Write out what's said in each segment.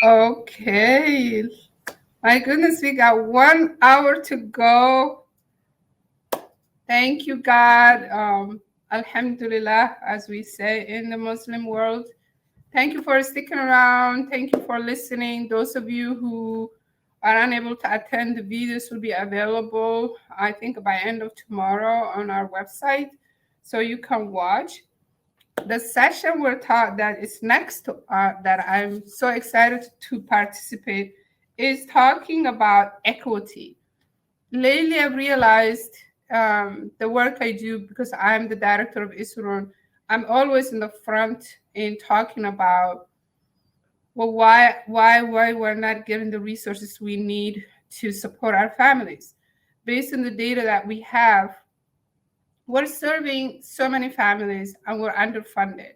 Okay. My goodness, we got 1 hour to go. Thank you, God. Alhamdulillah, as we say in the Muslim world. Thank you for sticking around. Thank you for listening. Those of you who are unable to attend, the videos will be available, I think, by end of tomorrow on our website, so you can watch. The session we're taught that is next to that I'm so excited to participate is talking about equity. Lately, I've realized the work I do, because I'm the director of ISRON, I'm always in the front in talking about, well, why we're not getting the resources we need to support our families. Based on the data that we have, we're serving so many families and we're underfunded.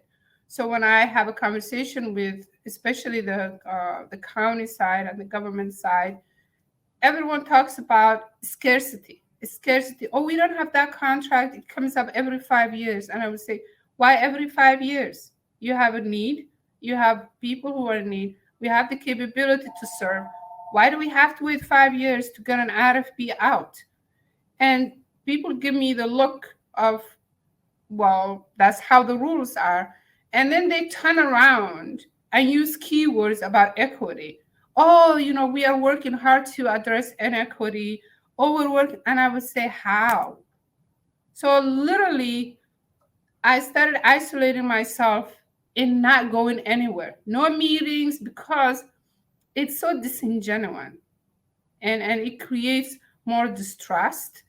So when I have a conversation with, especially the county side and the government side, everyone talks about scarcity. Scarcity. Oh, we don't have that contract. It comes up every 5 years. And I would say, why every 5 years? You have a need. You have people who are in need. We have the capability to serve. Why do we have to wait 5 years to get an RFP out? And people give me the look of, well, that's how the rules are. And then they turn around and use keywords about equity. Oh, we are working hard to address inequity. Oh, we're working. And I would say, how? So literally, I started isolating myself in not going anywhere. No meetings, because it's so disingenuous. And it creates more distrust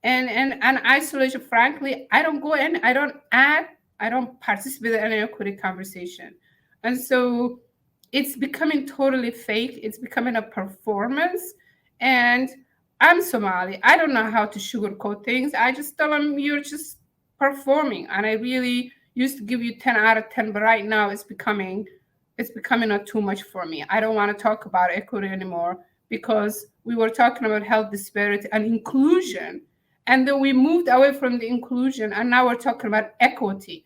and isolation. Frankly, I don't go in, I don't participate in any equity conversation. And so it's becoming totally fake. It's becoming a performance. And I'm Somali. I don't know how to sugarcoat things. I just tell them, you're just performing. And I really used to give you 10 out of 10, but right now it's becoming too much for me. I don't want to talk about equity anymore, because we were talking about health disparity and inclusion. And then we moved away from the inclusion, and now we're talking about equity.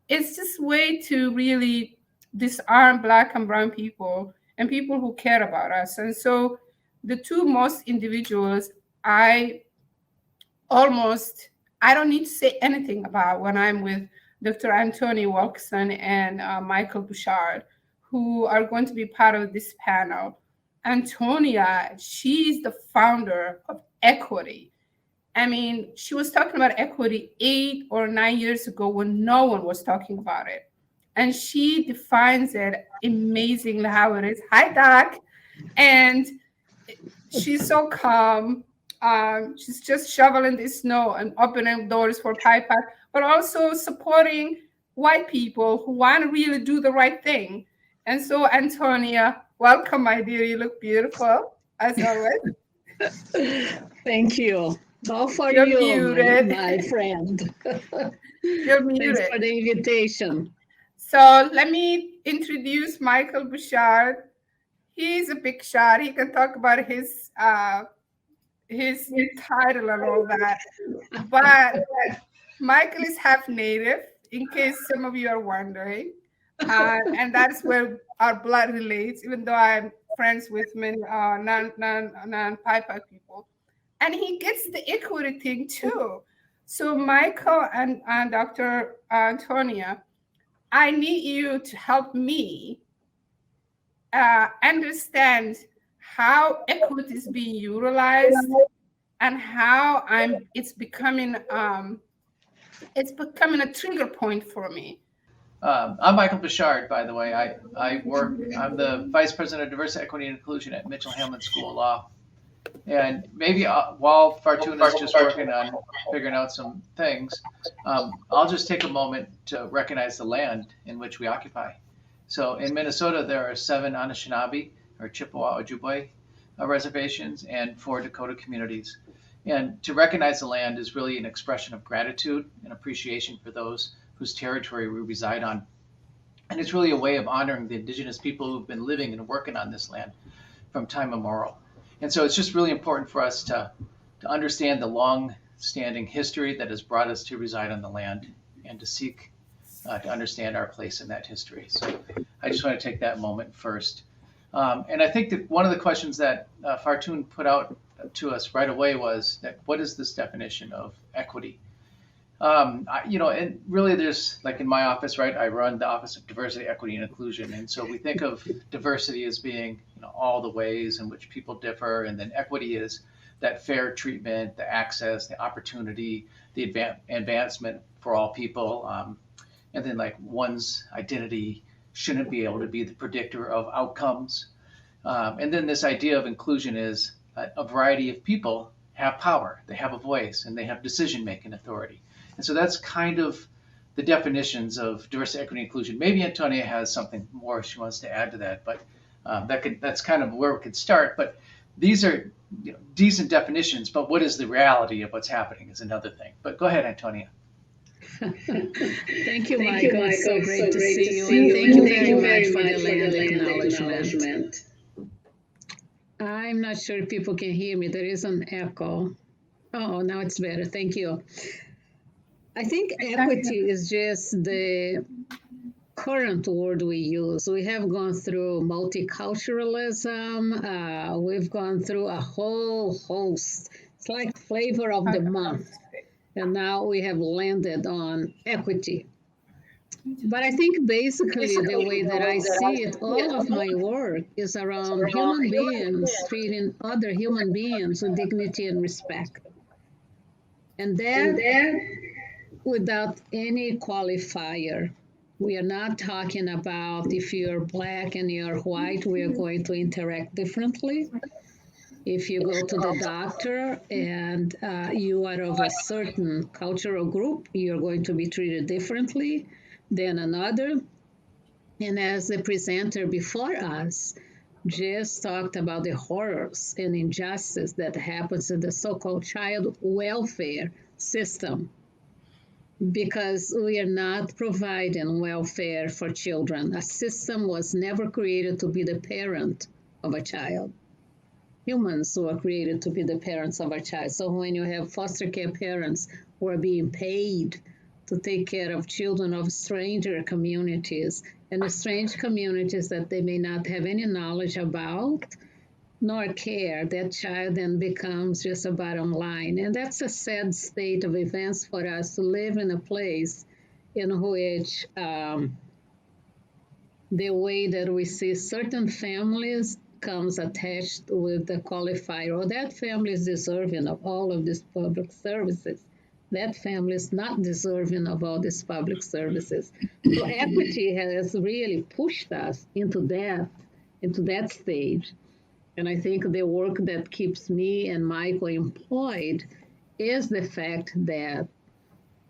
It's just way to really disarm Black and Brown people and people who care about us. And so the two most individuals I almost, I don't need to say anything about when I'm with Dr. Apolinario-Wilcoxon and Michael Birchard, who are going to be part of this panel. Antonia, she's the founder of Equity. I mean, she was talking about equity 8 or 9 years ago when no one was talking about it. And she defines it amazingly how it is. Hi, Doc. And she's so calm. She's just shoveling the snow and opening doors for PIPAC, but also supporting white people who want to really do the right thing. And so, Antonia, welcome, my dear. You look beautiful, as always. Thank you. How for You're you, muted. my friend? You're muted. Thanks for the invitation. So let me introduce Michael Birchard. He's a big shot. He can talk about his title and all that. But Michael is half native, in case some of you are wondering. And that's where our blood relates, even though I'm friends with many non-PIPAC people. And he gets the equity thing too. So Michael and Dr. Antonia, I need you to help me understand how equity is being utilized and how it's becoming a trigger point for me. I'm Michael Birchard, by the way. I'm the Vice President of Diversity, Equity, and Inclusion at Mitchell Hamlin School of Law. And maybe while Fartun is just working on figuring out some things, I'll just take a moment to recognize the land in which we occupy. So in Minnesota, there are 7 Anishinaabe, or Chippewa Ojibwe reservations, and 4 Dakota communities. And to recognize the land is really an expression of gratitude and appreciation for those whose territory we reside on. And it's really a way of honoring the indigenous people who've been living and working on this land from time immemorial. And so it's just really important for us to understand the long-standing history that has brought us to reside on the land and to seek to understand our place in that history. So I just want to take that moment first. And I think that one of the questions that Fartun put out to us right away was that what is this definition of equity? And really there's, like in my office, right, I run the Office of Diversity, Equity, and Inclusion. And so we think of diversity as being, all the ways in which people differ. And then equity is that fair treatment, the access, the opportunity, the advancement for all people. And then like one's identity shouldn't be able to be the predictor of outcomes. And then this idea of inclusion is a variety of people have power, they have a voice, and they have decision-making authority. And so that's kind of the definitions of diversity, equity, and inclusion. Maybe Antonia has something more she wants to add to that, but that's kind of where we could start. But these are decent definitions, but what is the reality of what's happening is another thing. But go ahead, Antonia. Thank you, Michael. It's so great to see you. And thank you very much for the land acknowledgement. I'm not sure if people can hear me. There is an echo. Oh, now it's better. Thank you. I think equity is just the current word we use. We have gone through multiculturalism. We've gone through a whole host. It's like flavor of the month. And now we have landed on equity. But I think basically the way that I see it, all of my work is around human beings treating other human beings with dignity and respect. And that without any qualifier. We are not talking about if you're Black and you're white, we are going to interact differently. If you go to the doctor and you are of a certain cultural group, you're going to be treated differently than another. And as the presenter before us just talked about the horrors and injustice that happens in the so-called child welfare system, because we are not providing welfare for children. A system was never created to be the parent of a child. Humans were created to be the parents of a child. So when you have foster care parents who are being paid to take care of children of stranger communities, and the strange communities that they may not have any knowledge about, nor care, that child then becomes just a bottom line. And that's a sad state of events for us to live in a place in which the way that we see certain families comes attached with the qualifier, or that family is deserving of all of these public services. That family is not deserving of all these public services. So equity has really pushed us into that stage. And I think the work that keeps me and Michael employed is the fact that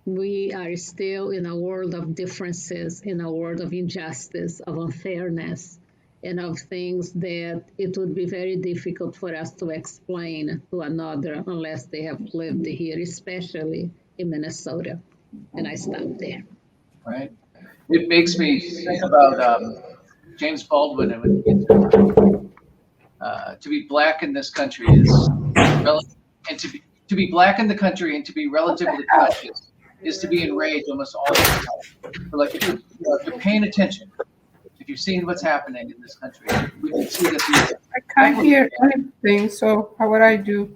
we are still in a world of differences, in a world of injustice, of unfairness, and of things that it would be very difficult for us to explain to another unless they have lived here, especially in Minnesota. And I stop there. Right. It makes me think about James Baldwin and to be Black in this country is and to be Black in the country and to be relatively conscious is to be enraged almost all the time. But like if you're paying attention, if you're seeing what's happening in this country, we can see that I can't hear anything, so how would I do?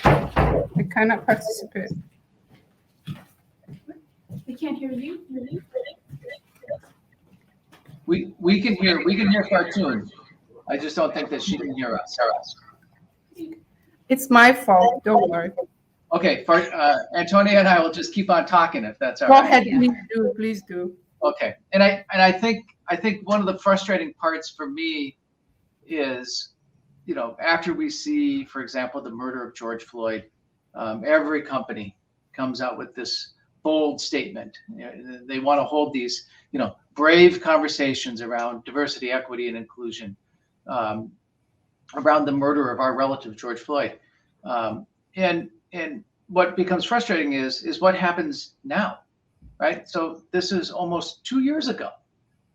I cannot participate. We can't hear you. we can hear Fartun. I just don't think that she can hear us. It's my fault. Don't worry. Okay, Antonia and I will just keep on talking if that's all Go right. ahead, please do. Okay, and I think one of the frustrating parts for me is, after we see, for example, the murder of George Floyd, every company comes out with this bold statement. They want to hold these, brave conversations around diversity, equity, and inclusion, around the murder of our relative George Floyd, and what becomes frustrating is what happens now, right? So this is almost 2 years ago.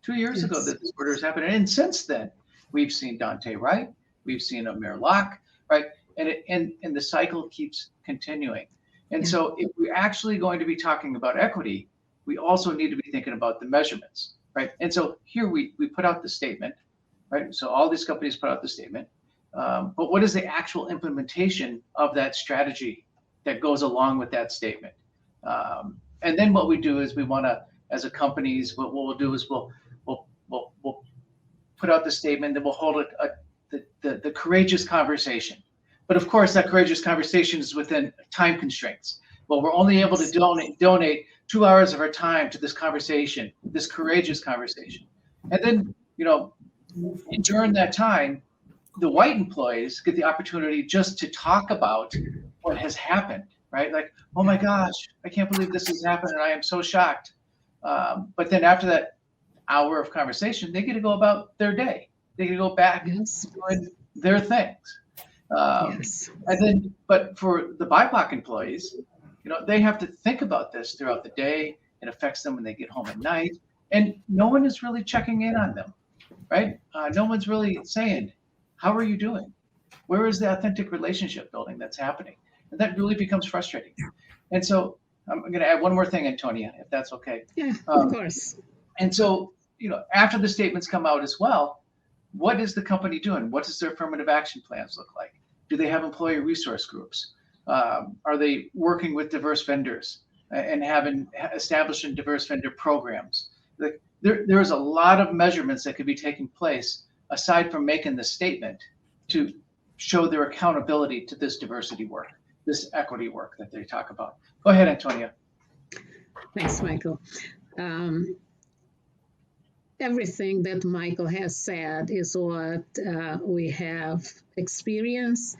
2 years ago that this murder has happened, and since then we've seen Dante Wright, we've seen Amir Locke, right? And the cycle keeps continuing. And so if we're actually going to be talking about equity, we also need to be thinking about the measurements, right? And so here we put out the statement, right? So all these companies put out the statement. But what is the actual implementation of that strategy that goes along with that statement? And then what we do is we want to, as a companies, what we'll do is we'll put out the statement, then we'll hold the courageous conversation. But of course, that courageous conversation is within time constraints. Well, we're only able to donate 2 hours of our time to this conversation, this courageous conversation. And then, during that time, the white employees get the opportunity just to talk about what has happened, right? Like, oh my gosh, I can't believe this has happened, and I am so shocked. But then after that hour of conversation, they get to go about their day. They get to go back and doing their things. And then, but for the BIPOC employees, they have to think about this throughout the day. It affects them when they get home at night, and no one is really checking in on them, right? No one's really saying, how are you doing? Where is the authentic relationship building that's happening? And that really becomes frustrating. And so I'm going to add one more thing, Antonia, if that's okay. Yeah, of course. And so, after the statements come out as well, what is the company doing? What does their affirmative action plans look like? Do they have employee resource groups? Are they working with diverse vendors and establishing diverse vendor programs? There's a lot of measurements that could be taking place aside from making the statement to show their accountability to this diversity work, this equity work that they talk about. Go ahead, Antonia. Thanks, Michael. Everything that Michael has said is what we have experienced.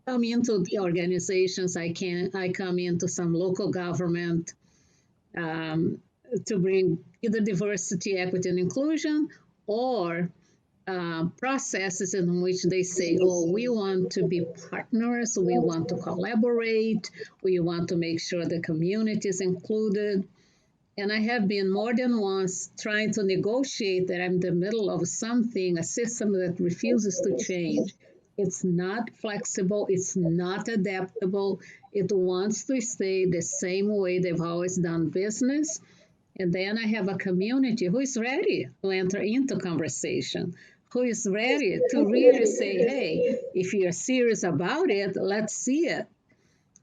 Come into the organizations, I come into some local government to bring either diversity, equity, and inclusion, or processes in which they say, oh, we want to be partners, we want to collaborate, we want to make sure the community is included. And I have been more than once trying to negotiate that I'm in the middle of something, a system that refuses to change. It's not flexible, it's not adaptable, it wants to stay the same way they've always done business. And then I have a community who is ready to enter into conversation, who is ready to really say, hey, if you're serious about it, let's see it.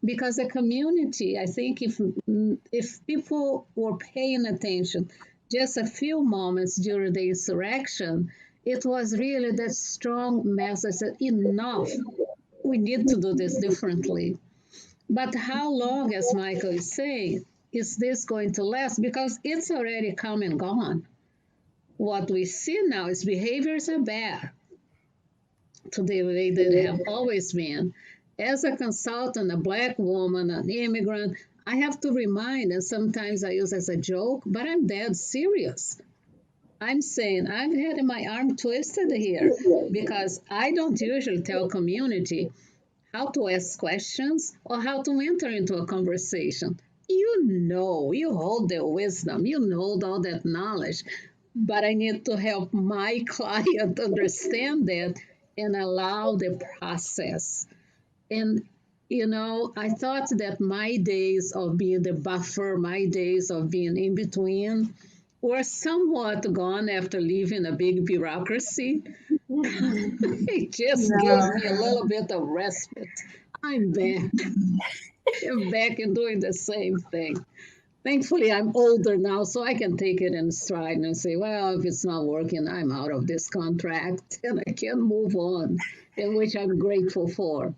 Because the community, I think if people were paying attention just a few moments during the insurrection, it was really that strong message that enough, we need to do this differently. But how long, as Michael is saying, is this going to last? Because it's already come and gone. What we see now is behaviors are bad to the way they have always been. As a consultant, a Black woman, an immigrant, I have to remind, and sometimes I use as a joke, but I'm dead serious. I'm saying I've had my arm twisted here because I don't usually tell community how to ask questions or how to enter into a conversation. You hold the wisdom, you know all that knowledge, but I need to help my client understand that and allow the process. And, I thought that my days of being the buffer, my days of being in between were somewhat gone after leaving a big bureaucracy. It just gives me a little bit of respite. I'm back. I'm back and doing the same thing. Thankfully, I'm older now, so I can take it in stride and say, well, if it's not working, I'm out of this contract and I can move on, and which I'm grateful for.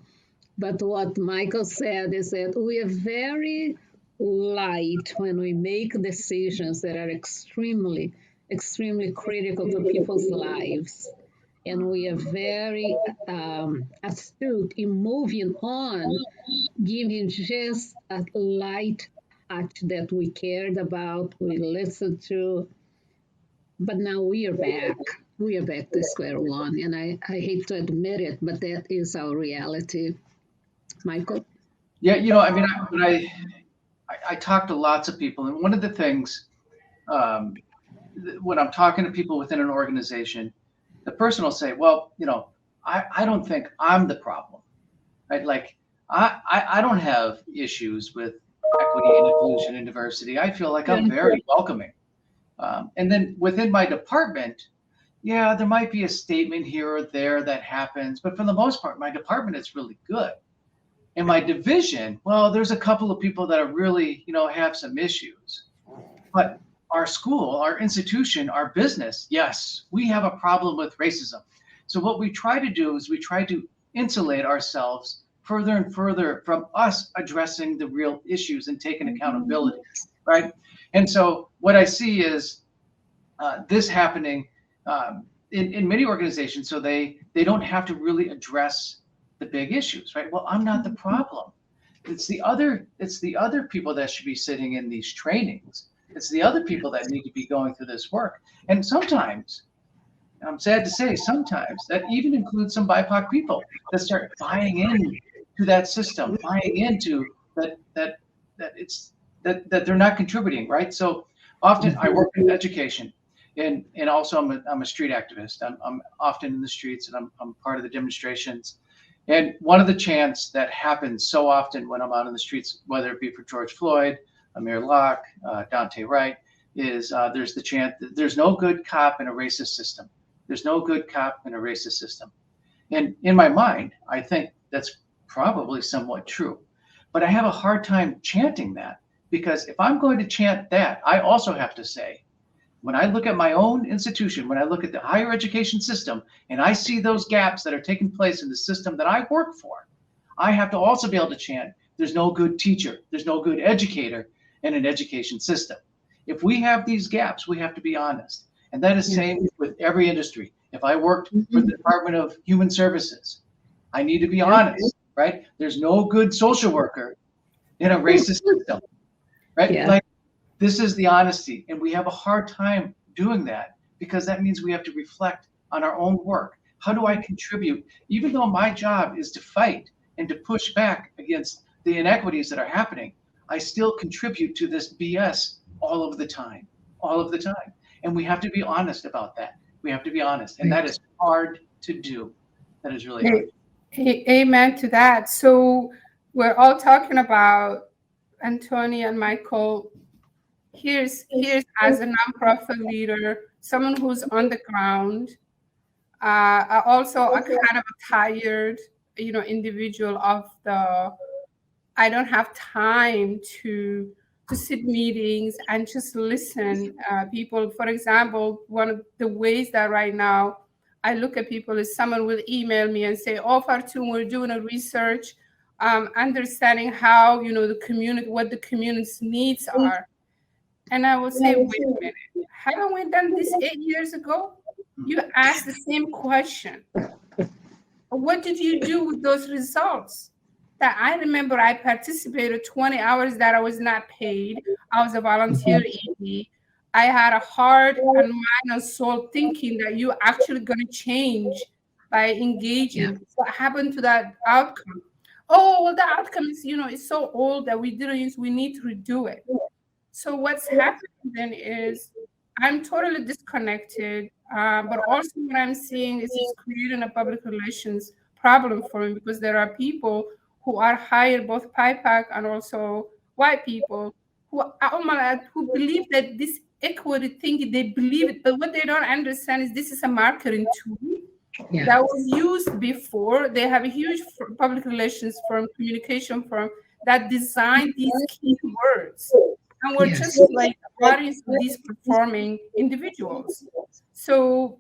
But what Michael said is that we are very light when we make decisions that are extremely, extremely critical to people's lives. And we are very astute in moving on, giving just a light touch that we cared about, we listened to. But now we are back. We are back to square one. And I hate to admit it, but that is our reality. Michael? Yeah, I talk to lots of people, and one of the things when I'm talking to people within an organization, the person will say, well, I don't think I'm the problem, right? Like, I don't have issues with equity and inclusion and diversity. I feel like I'm very welcoming. And then within my department, yeah, there might be a statement here or there that happens, but for the most part, my department is really good. In my division, well, there's a couple of people that are really, have some issues. But our school, our institution, our business, yes, we have a problem with racism. So what we try to do is we try to insulate ourselves further and further from us addressing the real issues and taking accountability, right? And so what I see is this happening in many organizations, so they don't have to really address the big issues, right? Well, I'm not the problem. It's the other people that should be sitting in these trainings. It's the other people that need to be going through this work. And sometimes, I'm sad to say, sometimes that even includes some BIPOC people that start buying into that system, buying into that they're not contributing, right? So often I work in education, and also I'm a street activist. I'm often in the streets, and I'm part of the demonstrations. And one of the chants that happens so often when I'm out in the streets, whether it be for George Floyd, Amir Locke, Dante Wright, is there's the chant, there's no good cop in a racist system. There's no good cop in a racist system. And in my mind, I think that's probably somewhat true. But I have a hard time chanting that, because if I'm going to chant that, I also have to say, when I look at my own institution, when I look at the higher education system, and I see those gaps that are taking place in the system that I work for, I have to also be able to chant, there's no good teacher, there's no good educator in an education system. If we have these gaps, we have to be honest. And that is same with every industry. If I worked for the Department of Human Services, I need to be honest, right? There's no good social worker in a racist system, right? Yeah. Like, this is the honesty, and we have a hard time doing that, because that means we have to reflect on our own work. How do I contribute? Even though my job is to fight and to push back against the inequities that are happening, I still contribute to this BS all of the time. And we have to be honest about that. We have to be honest, and that is hard to do. That is really hard. Amen to that. So we're all talking about Antonia and Michael. Here's as a nonprofit leader, someone who's on the ground, also a kind of a tired, individual of the, I don't have time to sit meetings and just listen. People, for example, one of the ways that right now I look at people is someone will email me and say, "Oh, Fartun, we're doing a research, understanding how, the community, what the community's needs are." And I will say, wait a minute, haven't we done this 8 years ago? You asked the same question. What did you do with those results? That I remember I participated 20 hours that I was not paid. I was a volunteer ED. I had a heart and mind and soul thinking that you're actually going to change by engaging. What happened to that outcome? Oh, well, the outcome is, it's so old that we didn't use, we need to redo it. So what's happening then is I'm totally disconnected, but also what I'm seeing is it's creating a public relations problem for me, because there are people who are hired, both PIPAC and also white people, who believe that this equity thing, they believe it, but what they don't understand is this is a marketing tool that was used before. They have a huge public relations firm, communication firm that designed these keywords. And we're just like audience of these performing individuals. So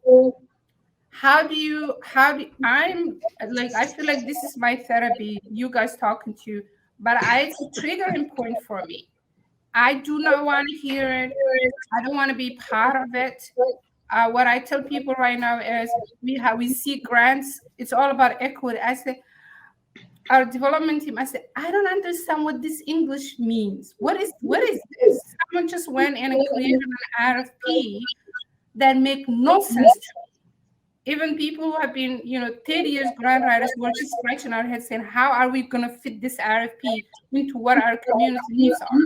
how do I'm like, I feel like this is my therapy, you guys talking to, but it's a triggering point for me. I do not want to hear it. I don't want to be part of it. What I tell people right now is we see grants. It's all about equity. I say, our development team, I said, I don't understand what this English means. What is this? Someone just went in and created an RFP that make no sense to me. Even people who have been, 30 years grant writers were just scratching our heads saying, how are we going to fit this RFP into what our community needs are?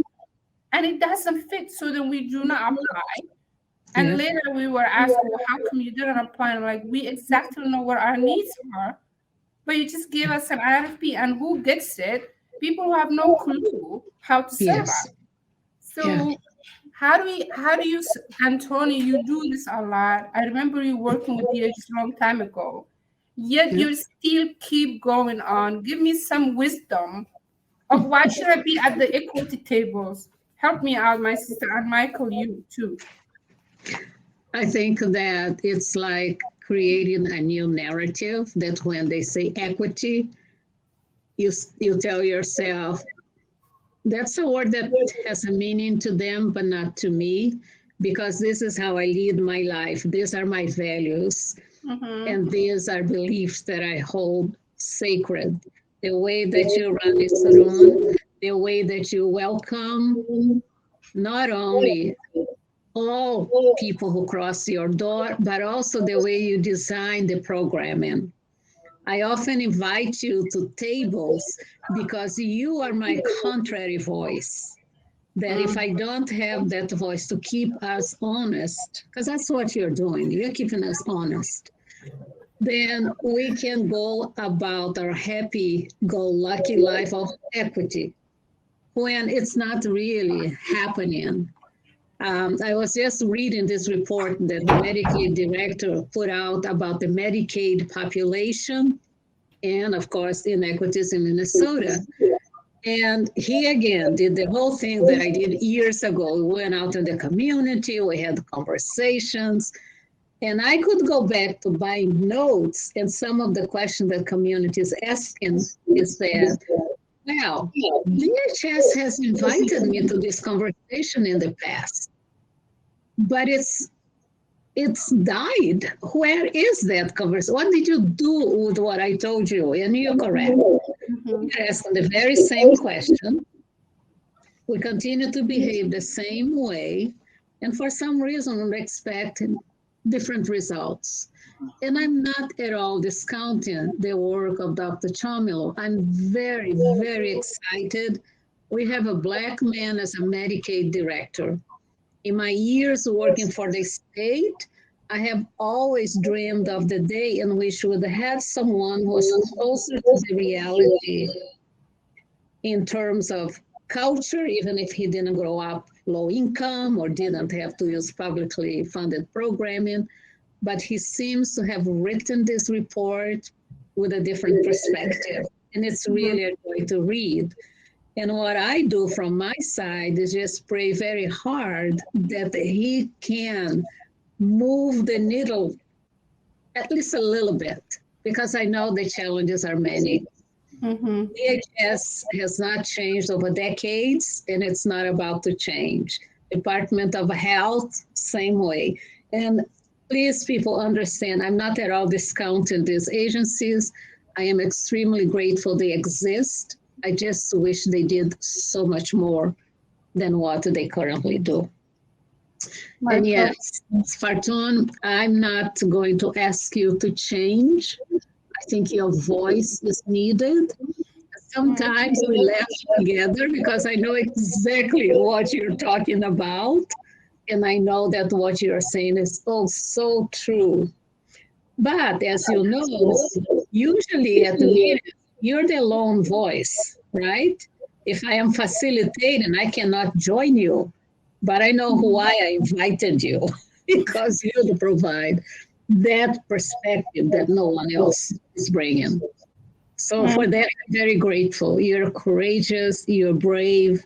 And it doesn't fit, so then we do not apply. And later we were asked, well, how come you didn't apply? And I'm like, we exactly know what our needs are, but you just give us an RFP, and who gets it? People who have no clue how to serve us. So how do you, Antonia, you do this a lot. I remember you working with DH a long time ago, yet you still keep going on. Give me some wisdom of why should I be at the equity tables? Help me out, my sister, and Michael, you too. I think that it's like creating a new narrative that when they say equity, you tell yourself, that's a word that has a meaning to them, but not to me, because this is how I lead my life. These are my values, and these are beliefs that I hold sacred. The way that you run this room, the way that you welcome not only all people who cross your door, but also the way you design the programming. I often invite you to tables because you are my contrary voice. That if I don't have that voice to keep us honest, because that's what you're doing, you're keeping us honest, then we can go about our happy-go-lucky life of equity when it's not really happening. I was just reading this report that the Medicaid director put out about the Medicaid population and, of course, inequities in Minnesota. And he, again, did the whole thing that I did years ago. We went out in the community, we had conversations, and I could go back to my notes, and some of the questions that community is asking is that, well, DHS has invited me to this conversation in the past, but it's died. Where is that conversation? What did you do with what I told you? And you're correct. You're asking the very same question. We continue to behave the same way, and for some reason we're expecting different results. And I'm not at all discounting the work of Dr. Chomilo. I'm very, very excited. We have a Black man as a Medicaid director. In my years working for the state, I have always dreamed of the day in which we would have someone who was closer to the reality in terms of culture, even if he didn't grow up low income or didn't have to use publicly funded programming. But he seems to have written this report with a different perspective. And it's really a joy to read. And what I do from my side is just pray very hard that he can move the needle at least a little bit, because I know the challenges are many. DHS has not changed over decades, and it's not about to change. Department of Health, same way. And please, people understand, I'm not at all discounting these agencies. I am extremely grateful they exist. I just wish they did so much more than what they currently do. And yes, Fartun, I'm not going to ask you to change. I think your voice is needed. Sometimes we laugh together because I know exactly what you're talking about. And I know that what you're saying is so true. But as you know, usually at the meeting, you're the lone voice, right? If I am facilitating, I cannot join you, but I know why I invited you, because you provide that perspective that no one else is bringing. So for that, I'm very grateful. You're courageous, you're brave,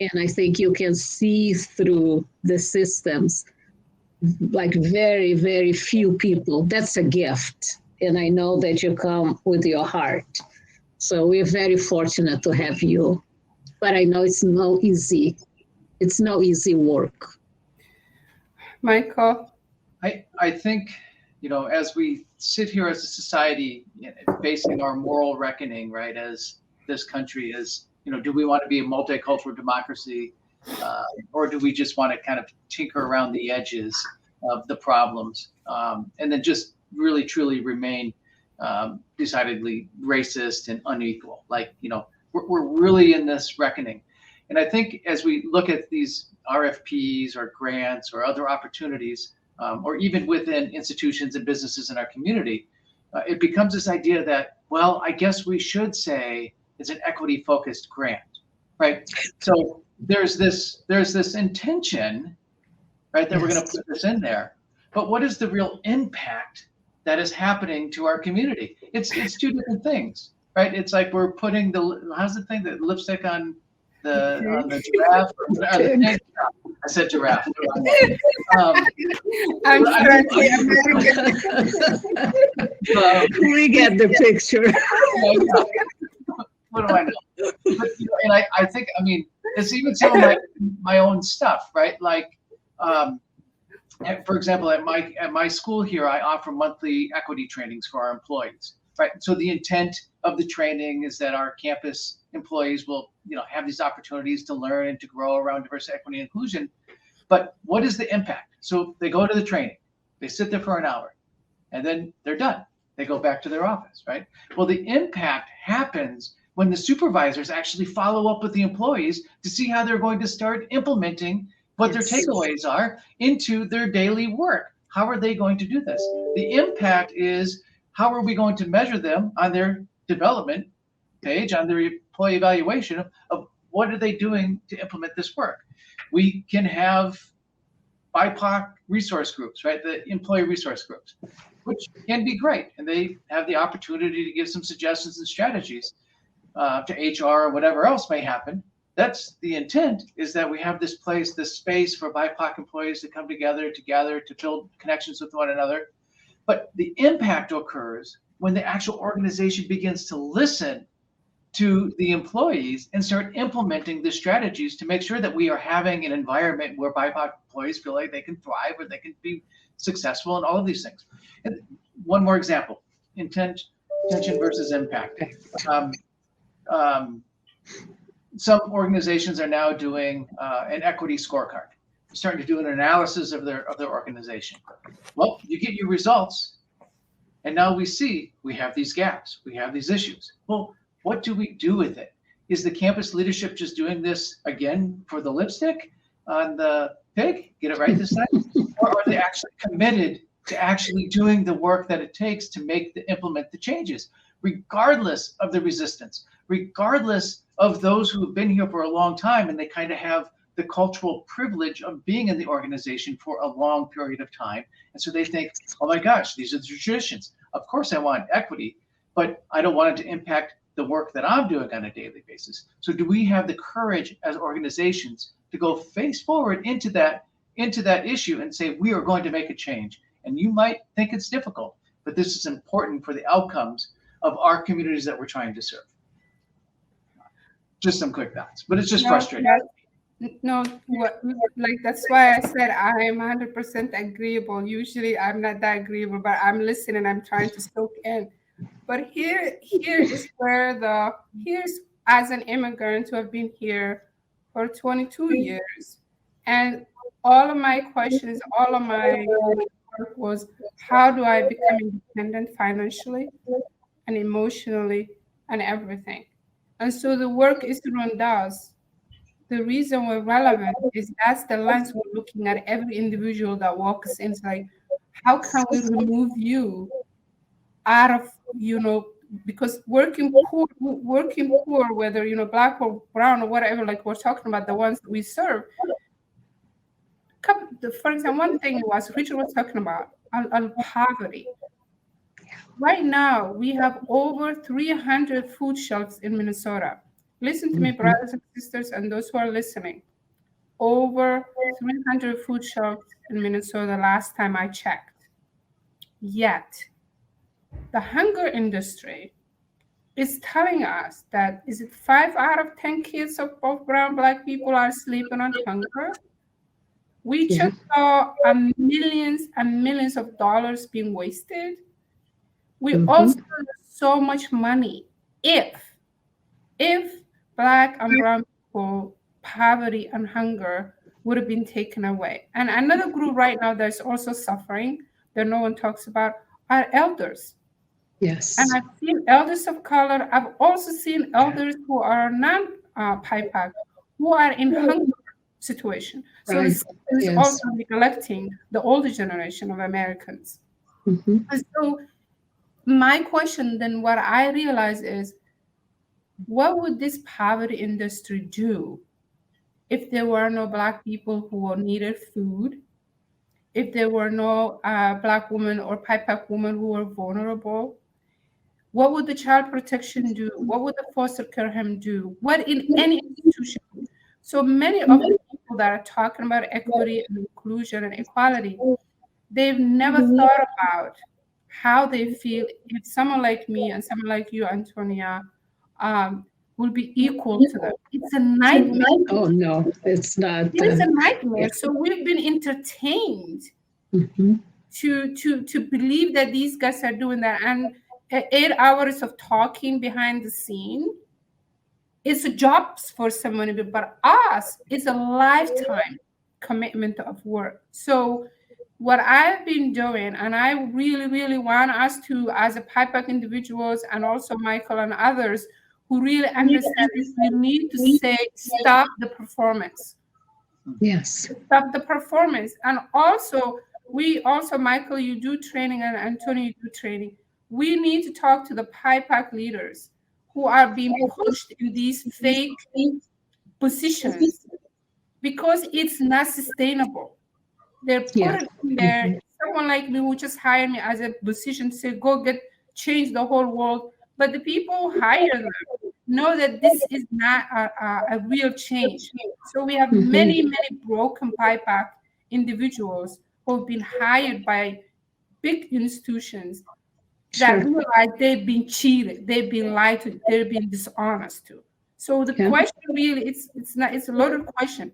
and I think you can see through the systems like very, very few people. That's a gift. And I know that you come with your heart. So we're very fortunate to have you. But I know it's no easy work. Michael? I think, as we sit here as a society, facing our moral reckoning, right, as this country is, do we want to be a multicultural democracy, or do we just want to kind of tinker around the edges of the problems, and then just really, truly remain decidedly racist and unequal? Like, we're really in this reckoning. And I think as we look at these RFPs or grants or other opportunities, or even within institutions and businesses in our community, it becomes this idea that, well, I guess we should say it's an equity-focused grant, right? So there's this intention, right, that we're going to put this in there. But what is the real impact that is happening to our community? It's two different things, right? It's like we're putting how's the thing, the lipstick on the giraffe? Or the pig? I said giraffe. I'm We get the picture. What do I know? But, and I think, I mean, it's even some of my own stuff, right? Like, for example, at my school here, I offer monthly equity trainings for our employees, right? So the intent of the training is that our campus employees will, have these opportunities to learn and to grow around diversity, equity, and inclusion. But what is the impact? So they go to the training, they sit there for an hour, and then they're done. They go back to their office, right? Well, the impact happens when the supervisors actually follow up with the employees to see how they're going to start implementing what their takeaways are into their daily work. How are they going to do this? The impact is, how are we going to measure them on their development page, on their employee evaluation of what are they doing to implement this work? We can have BIPOC resource groups, right? The employee resource groups, which can be great. And they have the opportunity to give some suggestions and strategies to HR or whatever else may happen. That's the intent, is that we have this place, this space for BIPOC employees to come together, to build connections with one another. But the impact occurs when the actual organization begins to listen to the employees and start implementing the strategies to make sure that we are having an environment where BIPOC employees feel like they can thrive or they can be successful and all of these things. And one more example, intention versus impact. Some organizations are now doing an equity scorecard, starting to do an analysis of their organization. Well, you get your results, and now we have these gaps, we have these issues. Well, what do we do with it? Is the campus leadership just doing this again for the lipstick on the pig? Get it right this time? Or are they actually committed to actually doing the work that it takes to implement the changes, regardless of the resistance, regardless of those who have been here for a long time and they kind of have the cultural privilege of being in the organization for a long period of time. And so they think, oh my gosh, these are the traditions. Of course I want equity, but I don't want it to impact the work that I'm doing on a daily basis. So do we have the courage as organizations to go face forward into that issue and say, we are going to make a change? And you might think it's difficult, but this is important for the outcomes of our communities that we're trying to serve. Just some quick thoughts, but it's just frustrating. That's why I said I am 100% agreeable. Usually I'm not that agreeable, but I'm listening. I'm trying to soak in. But here is where here's as an immigrant who have been here for 22 years, and all of my questions, all of my work was, how do I become independent financially and emotionally and everything? And so the work Isron does, the reason we're relevant is that's the lens we're looking at every individual that walks in. It's like, how can we remove you out of, because working poor, whether, Black or brown or whatever, like we're talking about the ones that we serve. For example, one thing Richard was talking about, on poverty. Right now, we have over 300 food shelves in Minnesota. Listen to me, brothers and sisters, and those who are listening. Over 300 food shelves in Minnesota last time I checked. Yet, the hunger industry is telling us that, is it 5 out of 10 kids of both brown Black people are sleeping on hunger? We just saw millions and millions of dollars being wasted. We also lose so much money if Black and brown people, poverty and hunger would have been taken away. And another group right now that's also suffering that no one talks about are elders. Yes. And I've seen elders of color. I've also seen elders who are non-PIPAC who are in hunger situation. So this is also neglecting the older generation of Americans. And so my question then, what I realize is, what would this poverty industry do if there were no Black people who needed food, if there were no Black women or PIPAC women who were vulnerable, what would the child protection do? What would the foster care home do? What in any institution? So many of the people that are talking about equity and inclusion and equality, they've never thought about how they feel if someone like me and someone like you, Antonia, will be equal to them. It's a nightmare. Oh, no, it's not. It is a nightmare. So we've been entertained to believe that these guys are doing that. And 8 hours of talking behind the scene is jobs for someone, but us, it's a lifetime commitment of work. So what I've been doing, and I really, really want us to, as a PIPAC individuals, and also Michael and others who really understand this, we need to say, stop the performance. Yes. Stop the performance. And also, Michael, you do training, and Antonia, you do training. We need to talk to the PIPAC leaders who are being pushed in these fake positions because it's not sustainable. They're put in there. Someone like me who just hired me as a position to say, go change the whole world. But the people who hire them know that this is not a real change. So we have many, many broken PIPAC individuals who have been hired by big institutions that realize they've been cheated, they've been lied to, they've been dishonest to. So the question really, it's a loaded question.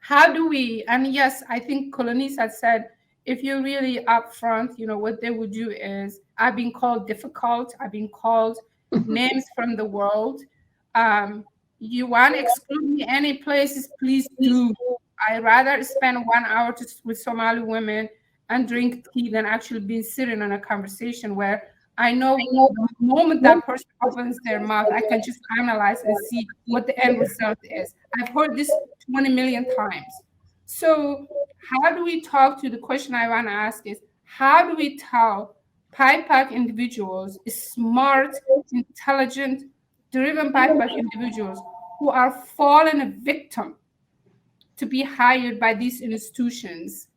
How do we, and yes, I think Colonies had said, if you're really upfront, what they would do is, I've been called difficult, I've been called names from the world. You want to exclude me any places, please do. I'd rather spend 1 hour with Somali women and drink tea than actually being sitting in a conversation where I know the moment that person opens their mouth, I can just analyze and see what the end result is. I've heard this 20 million times. So how do we talk to, the question I want to ask is, how do we tell PIPAC individuals, smart, intelligent, driven PIPAC individuals who are fallen a victim to be hired by these institutions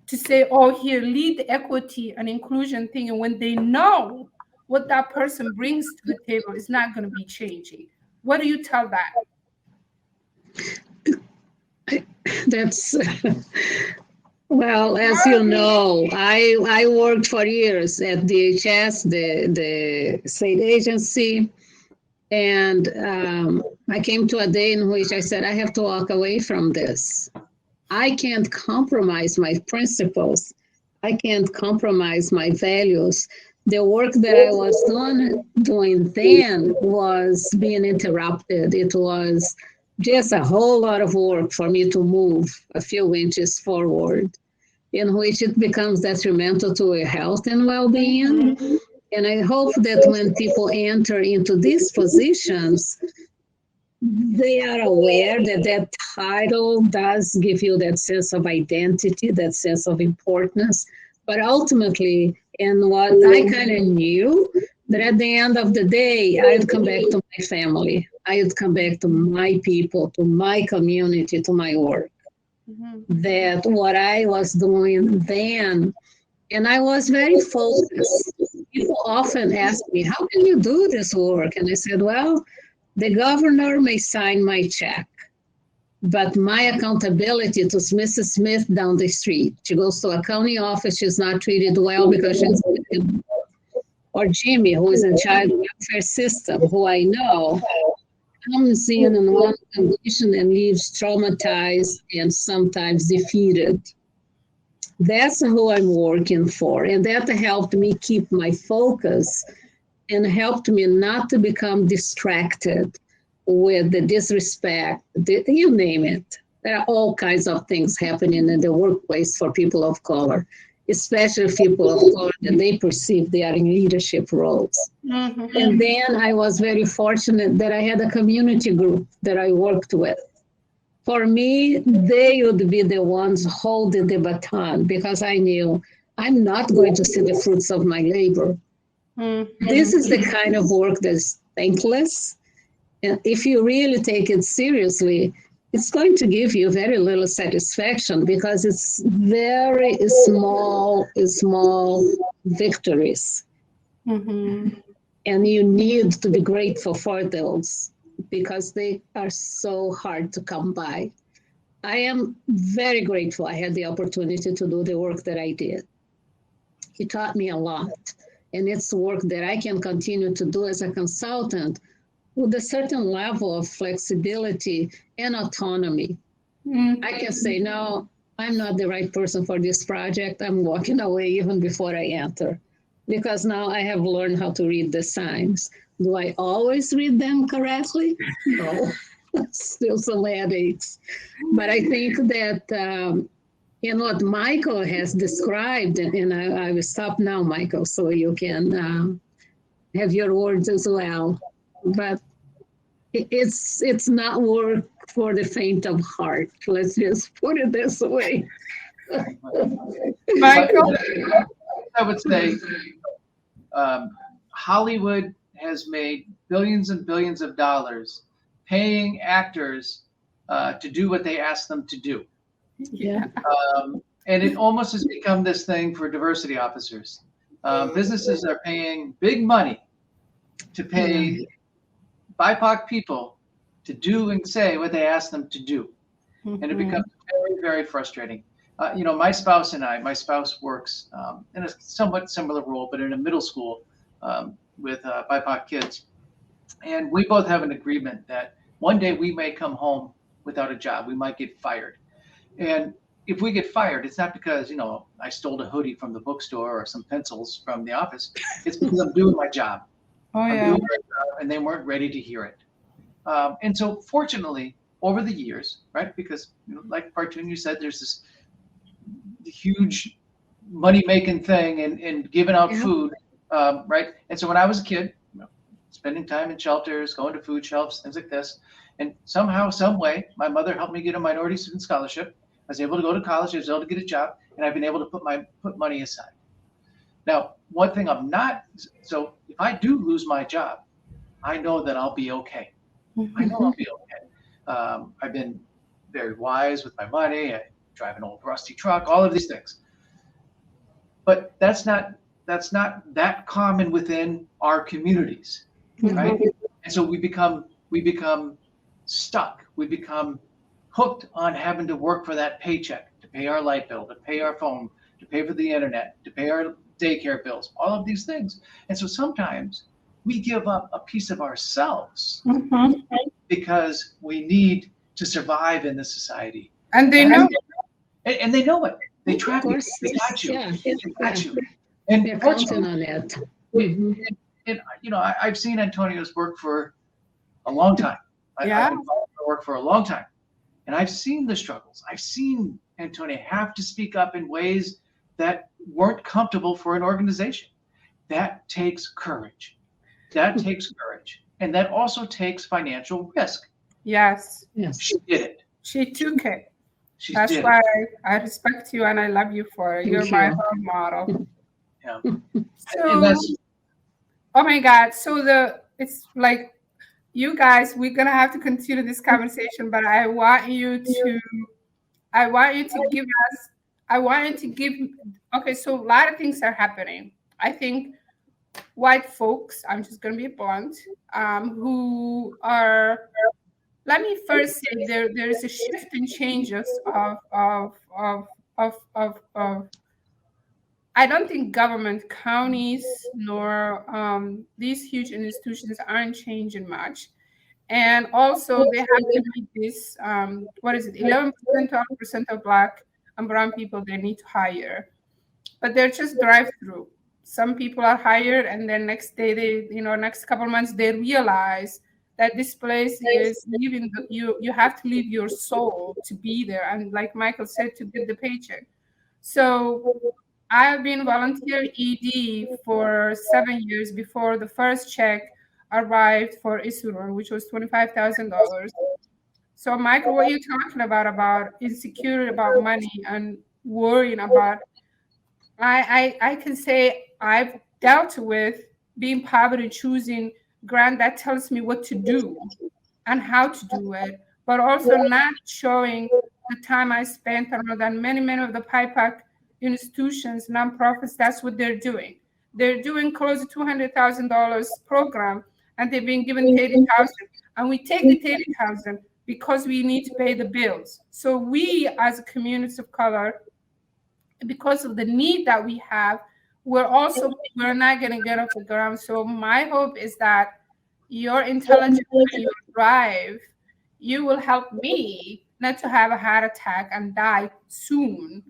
to say, oh, here, lead the equity and inclusion thing, and when they know what that person brings to the table is not going to be changing? What do you tell that? That's, well, as you know, I worked for years at DHS, the state agency, and I came to a day in which I said, I have to walk away from this. I can't compromise my principles. I can't compromise my values. The work that I was doing then was being interrupted. It was just a whole lot of work for me to move a few inches forward, in which it becomes detrimental to your health and well-being. And I hope that when people enter into these positions, they are aware that that title does give you that sense of identity, that sense of importance. But ultimately, and what I kind of knew, that at the end of the day, I'd come back to my family. I'd come back to my people, to my community, to my work. That what I was doing then, and I was very focused. People often ask me, how can you do this work? And I said, well, the governor may sign my check, but my accountability to Mrs. Smith down the street. She goes to a county office, she's not treated well because she's, or Jimmy, who is in child welfare system, who I know, comes in one condition and leaves traumatized and sometimes defeated. That's who I'm working for. And that helped me keep my focus and helped me not to become distracted with the disrespect, you name it. There are all kinds of things happening in the workplace for people of color, especially people of color that they perceive they are in leadership roles. And then I was very fortunate that I had a community group that I worked with. For me, they would be the ones holding the baton because I knew I'm not going to see the fruits of my labor. This is the kind of work that's thankless. And if you really take it seriously, it's going to give you very little satisfaction because it's very small victories. Mm-hmm. And you need to be grateful for those because they are so hard to come by. I am very grateful I had the opportunity to do the work that I did. He taught me a lot. And it's work that I can continue to do as a consultant with a certain level of flexibility and autonomy. Mm-hmm. I can say, no, I'm not the right person for this project. I'm walking away even before I enter. Because now I have learned how to read the signs. Do I always read them correctly? No, still some headaches. But I think that in what Michael has described, and I will stop now, Michael, so you can have your words as well. But it's not work for the faint of heart. Let's just put it this way. Michael? I would say Hollywood has made billions and billions of dollars paying actors to do what they ask them to do. Yeah. And it almost has become this thing for diversity officers. Businesses are paying big money to pay BIPOC people to do and say what they ask them to do. And it becomes very, very frustrating. My spouse works in a somewhat similar role, but in a middle school with BIPOC kids. And we both have an agreement that one day we may come home without a job. We might get fired. And if we get fired, it's not because, I stole a hoodie from the bookstore or some pencils from the office. It's because I'm doing my job. Oh, I'm yeah. doing my job, and they weren't ready to hear it. And so fortunately, over the years, right, because like Fartun, you said, there's this huge money-making thing in giving out food, right? And so when I was a kid, spending time in shelters, going to food shelves, things like this, and somehow, some way, my mother helped me get a minority student scholarship. I was able to go to college, I was able to get a job, and I've been able to put money aside. Now, one thing I'm not, so if I do lose my job, I know that I'll be okay. I know I'll be okay. I've been very wise with my money. I drive an old rusty truck, all of these things. But that's not that common within our communities, right? And so we become stuck. We become hooked on having to work for that paycheck to pay our light bill, to pay our phone, to pay for the internet, to pay our daycare bills, all of these things. And so sometimes we give up a piece of ourselves because we need to survive in this society. And they know. And they know it. They track you. They got you. They got you. And they're counting on it. And I've seen Antonia's work for a long time. I've been following her work for a long time. And I've seen the struggles. I've seen Antonia have to speak up in ways that weren't comfortable for an organization. That takes courage. And that also takes financial risk. Yes. She did it. She took it. That's why I respect you and I love you for it. You're my role model. Yeah. So, oh my God. So it's like, you guys, we're gonna have to continue this conversation, but I want you to give. Okay, so a lot of things are happening. I think white folks, I'm just gonna be blunt, who are. Let me first say there is a shift in changes of I don't think government, counties, nor these huge institutions aren't changing much. And also they have to meet this, 11%, 12% of Black and brown people they need to hire. But they're just drive-through. Some people are hired and then next day next couple of months, they realize that this place is leaving you have to leave your soul to be there. And like Michael said, to get the paycheck. So I've been volunteer ED for 7 years before the first check arrived for Isurun, which was $25,000. So Michael, what you're talking about insecurity about money and worrying about, I can say I've dealt with being poverty, choosing grant that tells me what to do and how to do it, but also not showing the time I spent. I know that many of the PIPAC institutions, nonprofits, that's what they're doing. They're doing close to $200,000 program, and they're being given 30,000, and we take the 30,000 because we need to pay the bills. So we, as a community of color, because of the need that we have, we're not going to get off the ground. So my hope is that your intelligence and your drive, you will help me not to have a heart attack and die soon,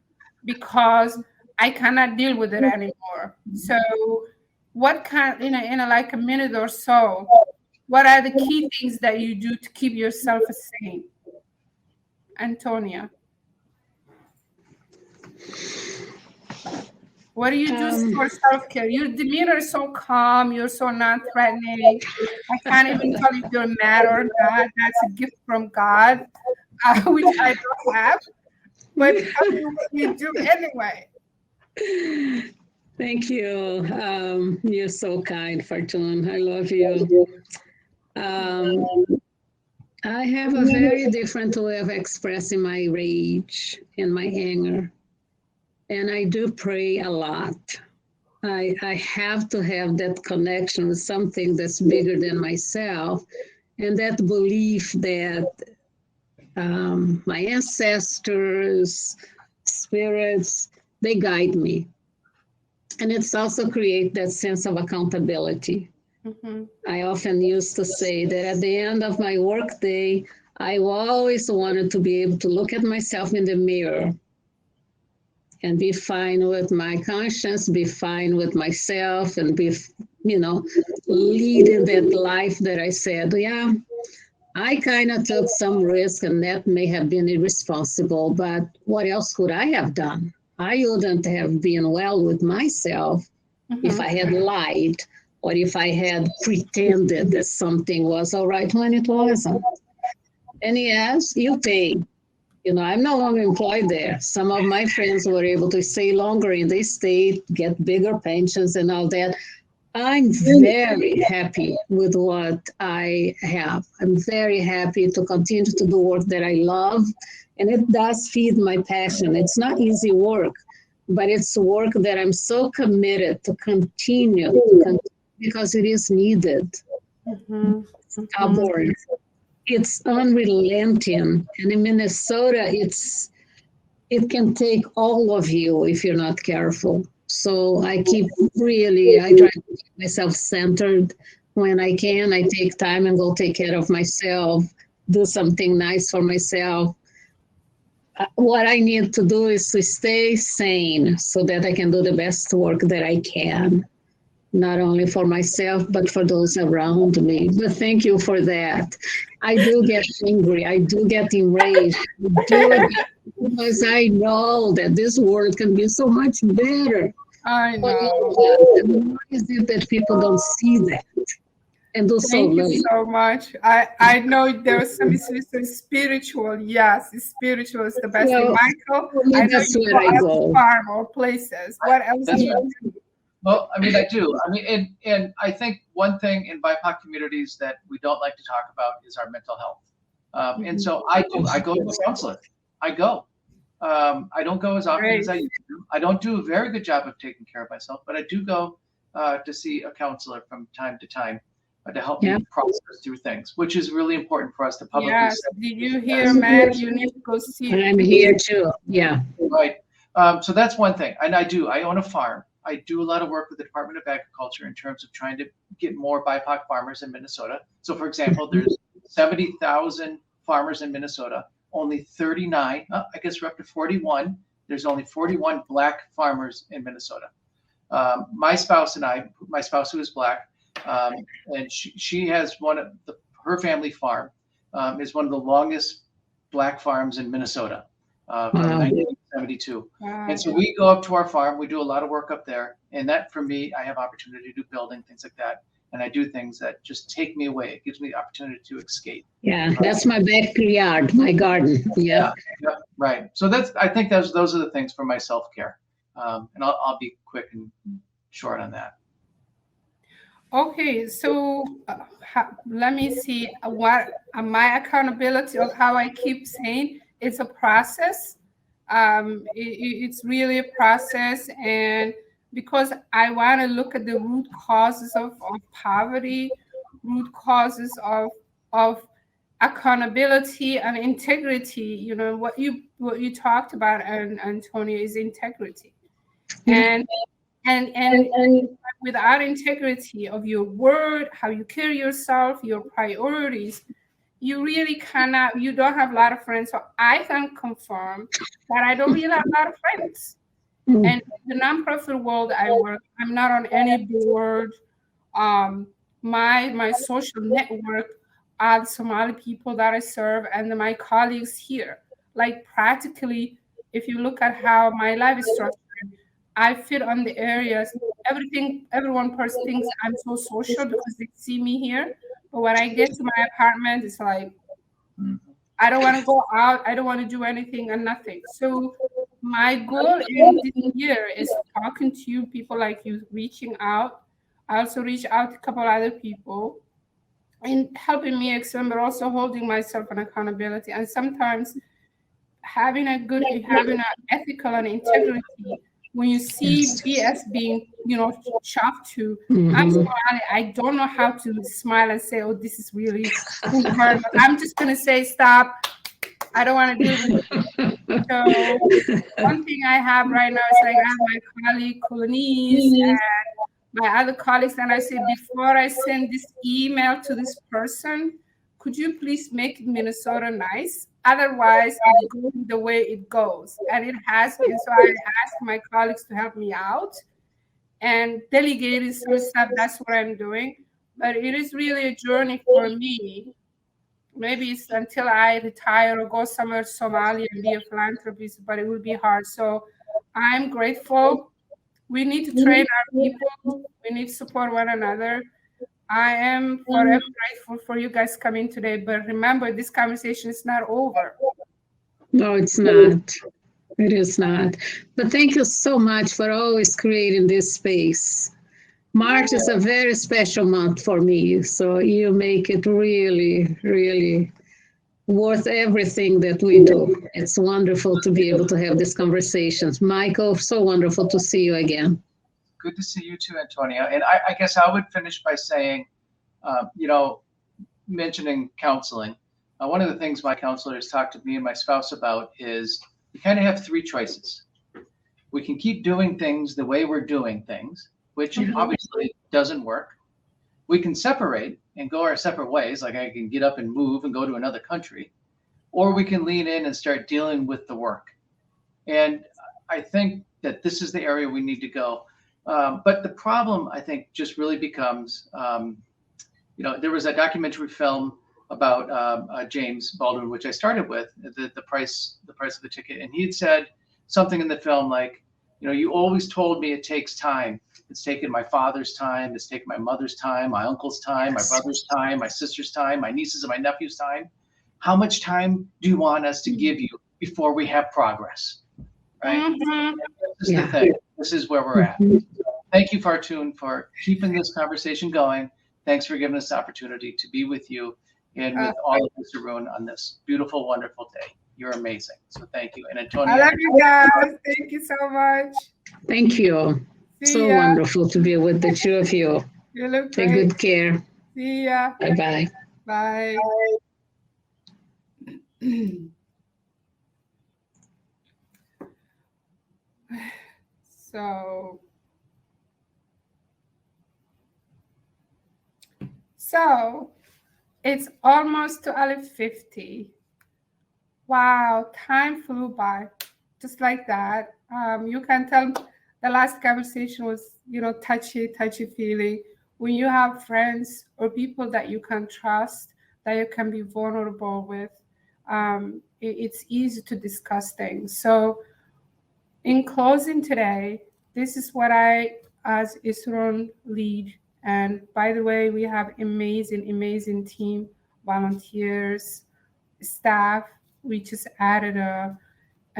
because I cannot deal with it anymore. So what kind, in like a minute or so, what are the key things that you do to keep yourself sane? Antonia. What do you do for self-care? Your demeanor is so calm. You're so non-threatening. I can't even tell if you're mad or not. That's a gift from God, which I don't have. But tell me what you do anyway. Thank you. You're so kind, Fartun. I love you. I have a very different way of expressing my rage and my anger. And I do pray a lot. I have to have that connection with something that's bigger than myself, and that belief that my ancestors, spirits, they guide me. And it's also create that sense of accountability. Mm-hmm. I often used to say that at the end of my workday, I always wanted to be able to look at myself in the mirror and be fine with my conscience, be fine with myself, and be, leading that life that I said, yeah, I kind of took some risk, and that may have been irresponsible, but what else could I have done? I wouldn't have been well with myself if I had lied, or if I had pretended that something was all right when it wasn't. And yes, you pay. I'm no longer employed there. Some of my friends were able to stay longer in the state, get bigger pensions and all that. I'm very happy with what I have. I'm very happy to continue to do work that I love, and it does feed my passion. It's not easy work, but it's work that I'm so committed to continue because it is needed. Stubborn. It's unrelenting. And in Minnesota, it can take all of you if you're not careful. So I try to keep myself centered when I can. I take time and go take care of myself, do something nice for myself. What I need to do is to stay sane so that I can do the best work that I can, not only for myself, but for those around me. But thank you for that. I do get angry. I do get enraged. Because I know that this world can be so much better. I know. Why is it that people don't see that and do so little? Thank you so much. I know there's some spiritual. Yes, spiritual is the best thing. Michael, I know you go farm or places. What else do you do? Well, I do. And I think one thing in BIPOC communities that we don't like to talk about is our mental health. And so I go to a counselor. I go. I don't go as often as I used to. I don't do a very good job of taking care of myself, but I do go to see a counselor from time to time to help me process through things, which is really important for us to publicly say. Did you hear, Matt? You need to go see. And I'm here too. Yeah. Right. So that's one thing. And I own a farm. I do a lot of work with the Department of Agriculture in terms of trying to get more BIPOC farmers in Minnesota. So, for example, there's 70,000 farmers in Minnesota. Only 39, I guess we're up to 41. There's only 41 Black farmers in Minnesota. My spouse who is Black, and she has her family farm is one of the longest Black farms in Minnesota. From 1972. Wow. And so we go up to our farm, we do a lot of work up there. And that, for me, I have opportunity to do building, things like that. And I do things that just take me away. It gives me the opportunity to escape. Yeah, that's my backyard, my garden. Yeah, right. So I think those are the things for my self-care. And I'll be quick and short on that. Okay, so let me see what my accountability of how I keep saying it's a process. It's really a process, and because I want to look at the root causes of poverty, root causes of accountability and integrity. You know what you talked about, and Antonia, is integrity, Yeah. and without integrity of your word, how you carry yourself, your priorities, you really cannot, you don't have a lot of friends. So I can confirm that I don't really have a lot of friends. Mm. And the nonprofit world I work, I'm not on any board. Um, my social network are the Somali people that I serve and my colleagues here. Like practically, if you look at how my life is structured, I fit on the areas. Everyone person thinks I'm so social because they see me here. But when I get to my apartment, it's like Mhm. I don't want to go out. I don't want to do anything and nothing. So my goal in this year is talking to you, people like you, reaching out. I also reach out to a couple other people and helping me expand, but also holding myself an accountability. And sometimes having an ethical and integrity. When you see Yes. BS being, chopped to, I'm Mhm. Somali, I don't know how to smile and say, oh, this is really hard. But I'm just gonna say, stop. I don't want to deal with it. So one thing I have right now is like I have my colleague Colonies and my other colleagues, and I say before I send this email to this person, could you please make Minnesota nice? Otherwise, it's going the way it goes, and it has been. So I ask my colleagues to help me out and delegating some stuff. That's what I'm doing. But it is really a journey for me. Maybe it's until I retire or go somewhere to Somalia and be a philanthropist, but it will be hard. So I'm grateful. We need to train our people. We need to support one another. I am forever grateful for you guys coming today. But remember, this conversation is not over. No, it's not. It is not. But thank you so much for always creating this space. March is a very special month for me, so you make it really, really worth everything that we do. It's wonderful to be able to have these conversations. Michael, so wonderful to see you again. Good to see you too, Antonia. And I guess I would finish by saying, you know, mentioning counseling. One of the things my counselor has talked to me and my spouse about is we kind of have three choices. We can keep doing things the way we're doing things, which obviously doesn't work. We can separate and go our separate ways, like I can get up and move and go to another country, or we can lean in and start dealing with the work. And I think that this is the area we need to go. But the problem, I think, just really becomes, there was a documentary film about James Baldwin, which I started with, the price of the ticket, and he had said something in the film like, you always told me it takes time. It's taken my father's time, it's taken my mother's time, my uncle's time, my brother's time, my sister's time, my nieces and my nephew's time. How much time do you want us to give you before we have progress? Right? Mhm. This is the thing. This is where we're at. Thank you, Fartun, for keeping this conversation going. Thanks for giving us the opportunity to be with you and with all of us, Arun, on this beautiful, wonderful day. You're amazing. So thank you. And I Antonia, love you guys. Thank you so much. Thank you. See So ya. wonderful to be with the two of you. You look Take great. good care. See ya. Bye bye. Bye. So, so it's almost to 50. Wow, time flew by, just like that. You can tell the last conversation was, touchy feeling. When you have friends or people that you can trust, that you can be vulnerable with, it's easy to discuss things. So, in closing today, this is what I, as Isron, lead. And by the way, we have amazing team, volunteers, staff. We just added a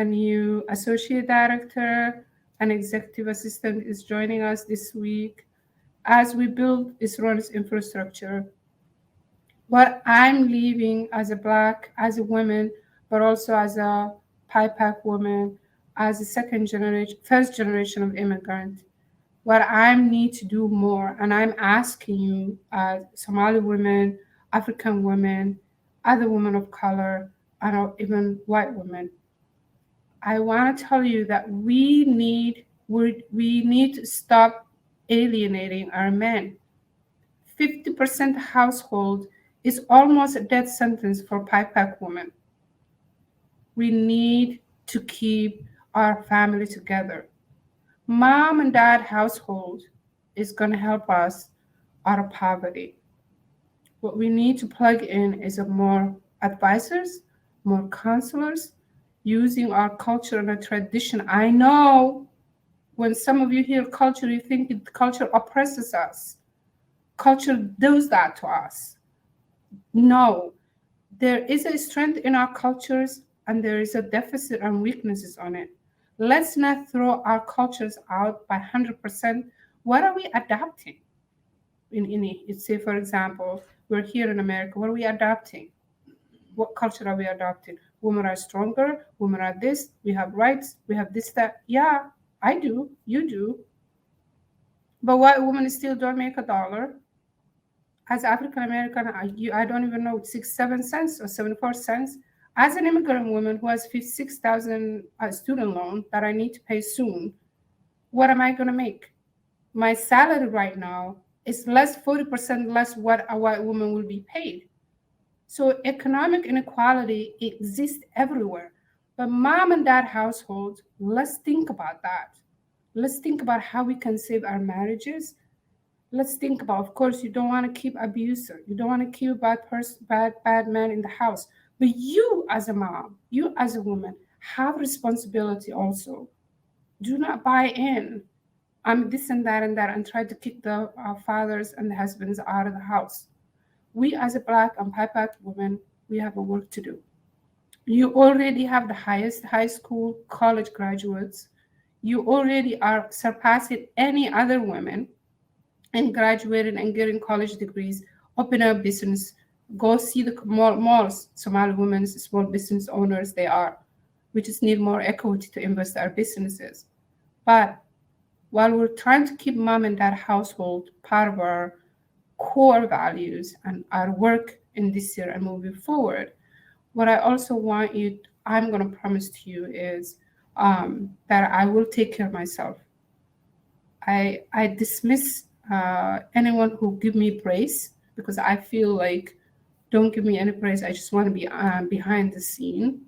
new associate director, an executive assistant is joining us this week. as we build Israel's infrastructure. What I'm leaving as a Black, as a woman, but also as a PIPAC woman, as a first generation of immigrant, what I need to do more, and I'm asking you, Somali women, African women, other women of color, and even white women, I want to tell you that we need to stop alienating our men. 50% household is almost a death sentence for PIPAC women. We need to keep our family together. Mom and dad household is going to help us out of poverty. What we need to plug in is more advisors, more counselors, using our culture and our tradition. I know when some of you hear culture, you think culture oppresses us. Culture does that to us. No, there is a strength in our cultures and there is a deficit and weaknesses on it. Let's not throw our cultures out by 100%. What are we adapting? Say, for example, we're here in America. What are we adapting? What culture are we adopting? Women are stronger. Women are this. We have rights. We have this, that. Yeah, I do. You do. But white women still don't make $1. As African American, I don't even know 67 cents or 74 cents. As an immigrant woman who has $56,000 student loan that I need to pay soon, what am I going to make? My salary right now is 40% less what a white woman will be paid. So economic inequality exists everywhere. But mom and dad households, let's think about that. Let's think about how we can save our marriages. Let's think about, of course, you don't want to keep abuser. You don't want to keep bad man in the house. But you as a mom, you as a woman, have responsibility also. Do not buy in. I'm this and that and try to kick the fathers and the husbands out of the house. We as a Black and PIPAC women, we have a work to do. You already have the highest high school, college graduates. You already are surpassing any other women and graduating and getting college degrees, open up business, go see the malls, Somali women, small business owners they are. We just need more equity to invest our businesses. But while we're trying to keep mom and dad household part of our core values and our work in this year and moving forward, what I also want you, I'm going to promise to you is that I will take care of myself. I dismiss anyone who give me praise because I feel like don't give me any praise. I just want to be behind the scene.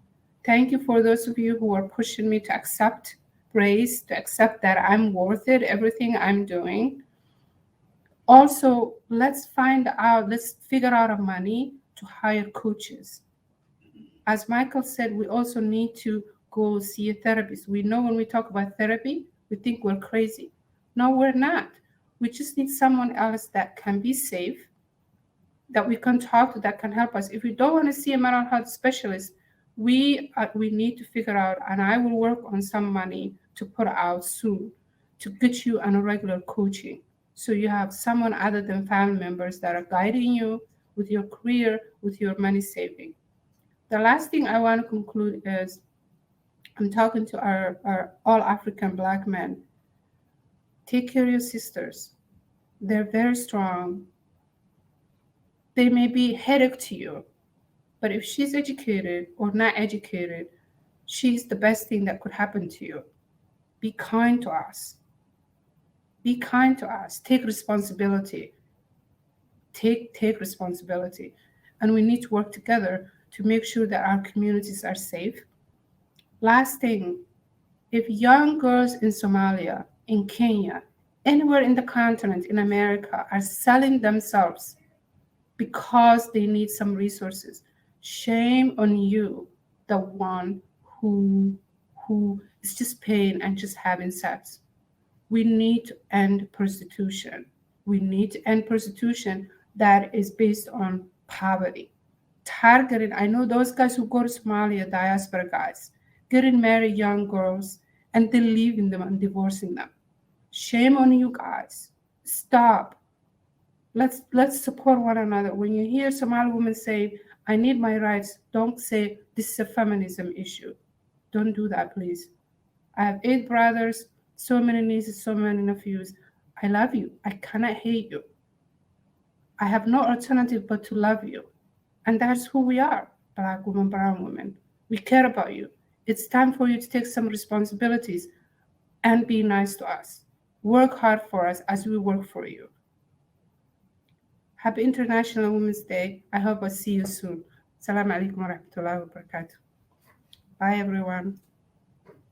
Thank you for those of you who are pushing me to accept praise, to accept that I'm worth it, everything I'm doing. Also, let's figure out a money to hire coaches. As Michael said, we also need to go see a therapist. We know when we talk about therapy, we think we're crazy. No, we're not. We just need someone else that can be safe, that we can talk to, that can help us. If we don't want to see a mental health specialist, we need to figure out, and I will work on some money to put out soon to get you on a regular coaching. So you have someone other than family members that are guiding you with your career, with your money saving. The last thing I want to conclude is I'm talking to our all African Black men. Take care of your sisters. They're very strong. They may be a headache to you, but if she's educated or not educated, she's the best thing that could happen to you. Be kind to us. Be kind to us. Take responsibility. Take responsibility. And we need to work together to make sure that our communities are safe. Last thing, if young girls in Somalia, in Kenya, anywhere in the continent, in America, are selling themselves because they need some resources, shame on you, the one who is just paying and just having sex. We need to end prostitution. We need to end prostitution that is based on poverty. Targeting, I know those guys who go to Somalia, diaspora guys, getting married young girls and then leaving them and divorcing them. Shame on you guys. Stop. Let's support one another. When you hear Somali women say, I need my rights, don't say this is a feminism issue. Don't do that, please. I have 8 brothers, so many nieces, so many nephews. I love you. I cannot hate you. I have no alternative but to love you. And that's who we are, Black women, brown women. We care about you. It's time for you to take some responsibilities and be nice to us. Work hard for us as we work for you. Happy International Women's Day. I hope I see you soon. Assalamu alaikum wa rahmatullahi wa barakatuh. Bye, everyone.